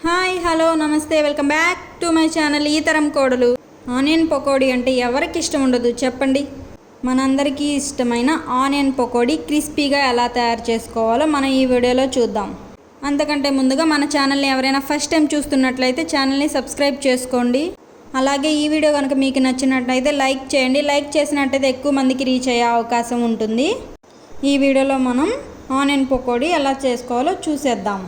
Hi hello నమస్తే welcome back to my channel ఈ తరం కోడలు. ఆనియన్ పకోడీ అంటే ఎవరికి ఇష్టం ఉండదు చెప్పండి. మనందరికీ ఇష్టమైన ఆనియన్ పకోడీ క్రిస్పీగా ఎలా తయారు చేసుకోవాలో మనం ఈ వీడియోలో చూద్దాం. అంతకంటే ముందుగా మన ఛానల్ని ఎవరైనా ఫస్ట్ టైం చూస్తున్నట్లయితే ఛానల్ని సబ్స్క్రైబ్ చేసుకోండి. అలాగే ఈ వీడియో కనుక మీకు నచ్చినట్లయితే లైక్ చేయండి. లైక్ చేసినట్టయితే ఎక్కువ మందికి రీచ్ అయ్యే అవకాశం ఉంటుంది. ఈ వీడియోలో మనం ఆనియన్ పకోడీ ఎలా చేసుకోవాలో చూసేద్దాం.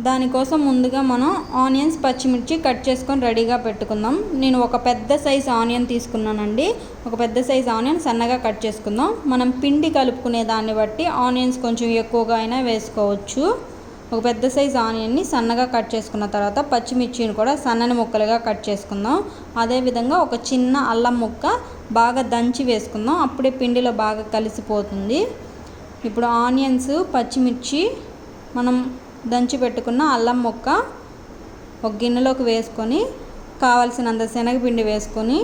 దానికోసం ముందుగా మనం ఆనియన్స్ పచ్చిమిర్చి కట్ చేసుకొని రెడీగా పెట్టుకుందాం. నేను ఒక పెద్ద సైజ్ ఆనియన్ తీసుకున్నానండి. ఒక పెద్ద సైజ్ ఆనియన్ సన్నగా కట్ చేసుకుందాం. మనం పిండి కలుపుకునే దాన్ని బట్టి ఆనియన్స్ కొంచెం ఎక్కువగా అయినా వేసుకోవచ్చు. ఒక పెద్ద సైజ్ ఆనియన్ని సన్నగా కట్ చేసుకున్న తర్వాత పచ్చిమిర్చిని కూడా సన్నని ముక్కలుగా కట్ చేసుకుందాం. అదేవిధంగా ఒక చిన్న అల్లం ముక్క బాగా దంచి వేసుకుందాం. అప్పుడే పిండిలో బాగా కలిసిపోతుంది. ఇప్పుడు ఆనియన్స్ పచ్చిమిర్చి మనం దంచి పెట్టుకున్న అల్లం ముక్క ఒక గిన్నెలోకి వేసుకొని కావలసినంత శనగపిండి వేసుకొని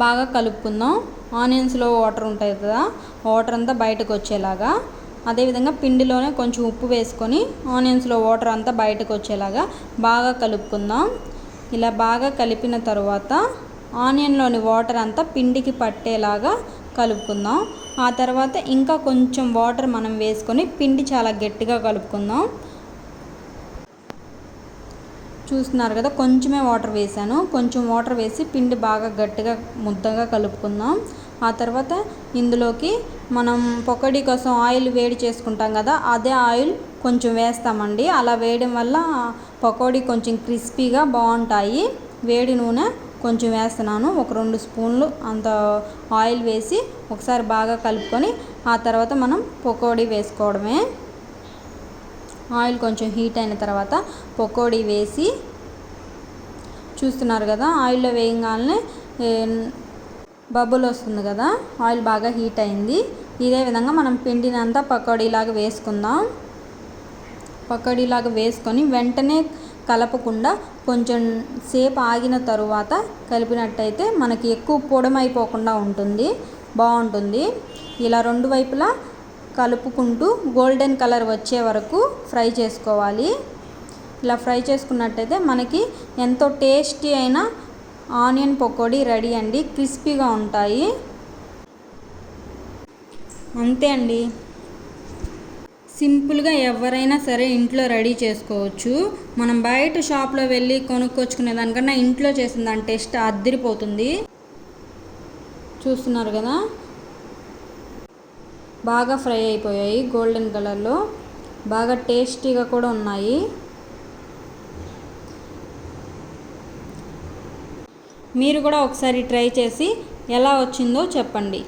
బాగా కలుపుకుందాం. ఆనియన్స్లో వాటర్ ఉంటాయి కదా, వాటర్ అంతా బయటకు వచ్చేలాగా. అదేవిధంగా పిండిలోనే కొంచెం ఉప్పు వేసుకొని ఆనియన్స్లో వాటర్ అంతా బయటకు వచ్చేలాగా బాగా కలుపుకుందాం. ఇలా బాగా కలిపిన తర్వాత ఆనియన్లోని వాటర్ అంతా పిండికి పట్టేలాగా కలుపుకుందాం. ఆ తర్వాత ఇంకా కొంచెం వాటర్ మనం వేసుకొని పిండి చాలా గట్టిగా కలుపుకుందాం. చూస్తున్నారు కదా, కొంచెమే వాటర్ వేసాను. కొంచెం వాటర్ వేసి పిండి బాగా గట్టిగా ముద్దగా కలుపుకుందాం. ఆ తర్వాత ఇందులోకి మనం పకోడీ కోసం ఆయిల్ వేడి చేసుకుంటాం కదా, అదే ఆయిల్ కొంచెం వేస్తామండి. అలా వేయడం వల్ల పకోడీ కొంచెం క్రిస్పీగా బాగుంటాయి. వేడి నూనె కొంచెం వేస్తున్నాను, ఒక 2 స్పూన్లు అంత ఆయిల్ వేసి ఒకసారి బాగా కలుపుకొని ఆ తర్వాత మనం పకోడీ వేసుకోవడమే. ఆయిల్ కొంచెం హీట్ అయిన తర్వాత పకోడీ వేసి చూస్తున్నారు కదా, ఆయిల్లో వేయగానే బబుల్ వస్తుంది కదా, ఆయిల్ బాగా హీట్ అయింది. ఇదే విధంగా మనం పిండిని అంతా పకోడీలాగా వేసుకుందాం. పకోడీలాగా వేసుకొని వెంటనే కలపకుండా కొంచెం సేపు ఆగిన తరువాత కలిపినట్టయితే మనకి ఎక్కువ పొడమైపోకుండా ఉంటుంది, బాగుంటుంది. ఇలా 2 వైపులా కలుపుకుంటూ గోల్డెన్ కలర్ వచ్చే వరకు ఫ్రై చేసుకోవాలి. ఇలా ఫ్రై చేసుకున్నట్టయితే మనకి ఎంతో టేస్టీ అయిన ఆనియన్ పకోడీ రెడీ అండి. క్రిస్పీగా ఉంటాయి. అంతే అండి, సింపుల్గా ఎవరైనా సరే ఇంట్లో రెడీ చేసుకోవచ్చు. మనం బయట షాప్లో వెళ్ళి కొనుక్కొచ్చుకునే దానికన్నా ఇంట్లో చేసిన దాని టేస్ట్ అద్దిరిపోతుంది. చూస్తున్నారు కదా, బాగా ఫ్రై అయిపోయాయి గోల్డెన్ కలర్లో, బాగా టేస్టీగా కూడా ఉన్నాయి. మీరు కూడా ఒకసారి ట్రై చేసి ఎలా వచ్చిందో చెప్పండి.